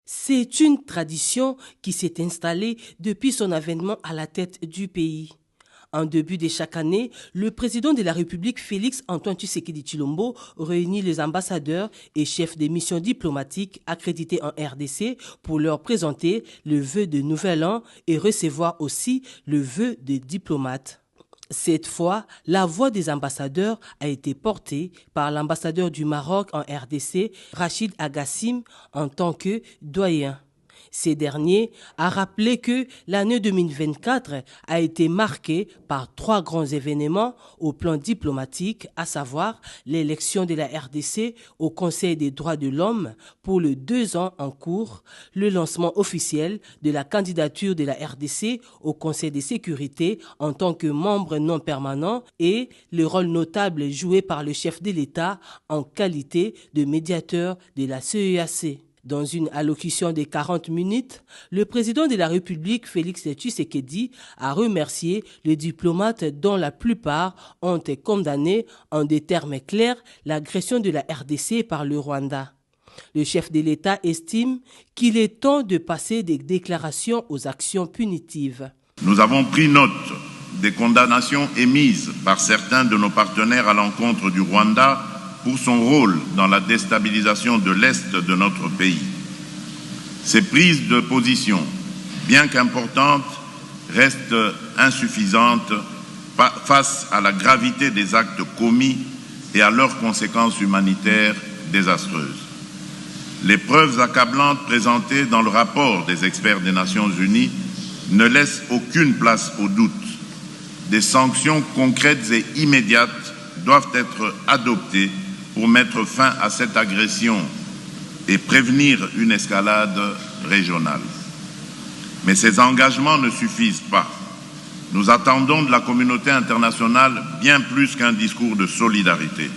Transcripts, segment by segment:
C'est une tradition qui s'est installée depuis son avènement à la tête du pays. En début de chaque année, le président de la République, Félix Antoine Tshisekedi Tshilombo, réunit les ambassadeurs et chefs des missions diplomatiques accrédités en RDC pour leur présenter le vœu de nouvel an et recevoir aussi le vœu des diplomates. Cette fois, la voix des ambassadeurs a été portée par l'ambassadeur du Maroc en RDC, Rachid Agassim, en tant que doyen. Ces derniers a rappelé que l'année 2024 a été marquée par 3 grands événements au plan diplomatique, à savoir l'élection de la RDC au Conseil des droits de l'homme pour les 2 ans en cours, le lancement officiel de la candidature de la RDC au Conseil de sécurité en tant que membre non permanent et le rôle notable joué par le chef de l'État en qualité de médiateur de la CEAC. Dans une allocution de 40 minutes, le président de la République, Félix Tshisekedi, a remercié les diplomates dont la plupart ont condamné en des termes clairs l'agression de la RDC par le Rwanda. Le chef de l'État estime qu'il est temps de passer des déclarations aux actions punitives. Nous avons pris note des condamnations émises par certains de nos partenaires à l'encontre du Rwanda pour son rôle dans la déstabilisation de l'Est de notre pays. Ces prises de position, bien qu'importantes, restent insuffisantes face à la gravité des actes commis et à leurs conséquences humanitaires désastreuses. Les preuves accablantes présentées dans le rapport des experts des Nations Unies ne laissent aucune place au doute. Des sanctions concrètes et immédiates doivent être adoptées pour mettre fin à cette agression et prévenir une escalade régionale. Mais ces engagements ne suffisent pas. Nous attendons de la communauté internationale bien plus qu'un discours de solidarité.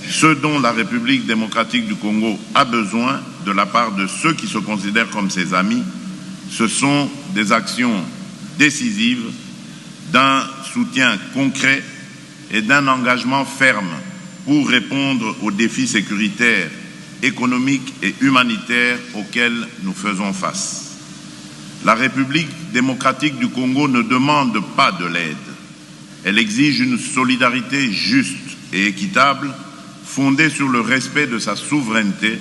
Ce dont la République démocratique du Congo a besoin de la part de ceux qui se considèrent comme ses amis, ce sont des actions décisives, d'un soutien concret et d'un engagement ferme pour répondre aux défis sécuritaires, économiques et humanitaires auxquels nous faisons face. La République démocratique du Congo ne demande pas de l'aide. Elle exige une solidarité juste et équitable, fondée sur le respect de sa souveraineté,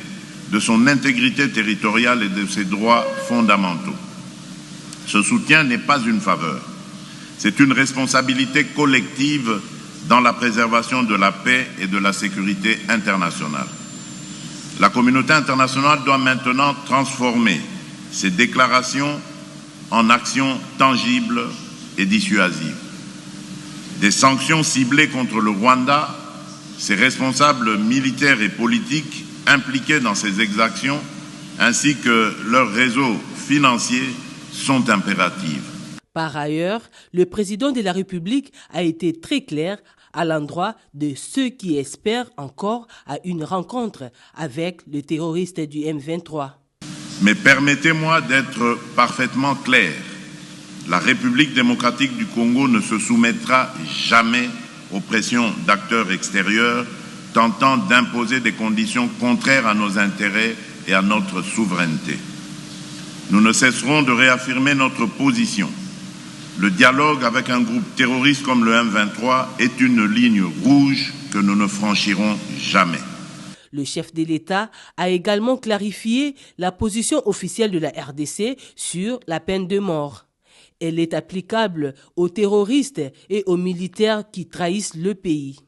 de son intégrité territoriale et de ses droits fondamentaux. Ce soutien n'est pas une faveur. C'est une responsabilité collective dans la préservation de la paix et de la sécurité internationale. La communauté internationale doit maintenant transformer ces déclarations en actions tangibles et dissuasives. Des sanctions ciblées contre le Rwanda, ses responsables militaires et politiques impliqués dans ces exactions, ainsi que leurs réseaux financiers sont impératives. Par ailleurs, le président de la République a été très clair à l'endroit de ceux qui espèrent encore à une rencontre avec le terroriste du M23. Mais permettez-moi d'être parfaitement clair. La République démocratique du Congo ne se soumettra jamais aux pressions d'acteurs extérieurs tentant d'imposer des conditions contraires à nos intérêts et à notre souveraineté. Nous ne cesserons de réaffirmer notre position. Le dialogue avec un groupe terroriste comme le M23 est une ligne rouge que nous ne franchirons jamais. Le chef de l'État a également clarifié la position officielle de la RDC sur la peine de mort. Elle est applicable aux terroristes et aux militaires qui trahissent le pays.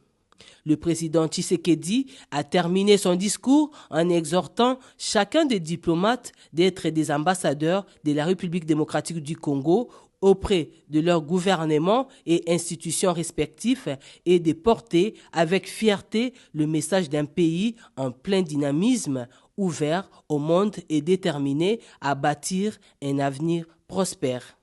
Le président Tshisekedi a terminé son discours en exhortant chacun des diplomates d'être des ambassadeurs de la République démocratique du Congo auprès de leurs gouvernements et institutions respectifs et de porter avec fierté le message d'un pays en plein dynamisme, ouvert au monde et déterminé à bâtir un avenir prospère.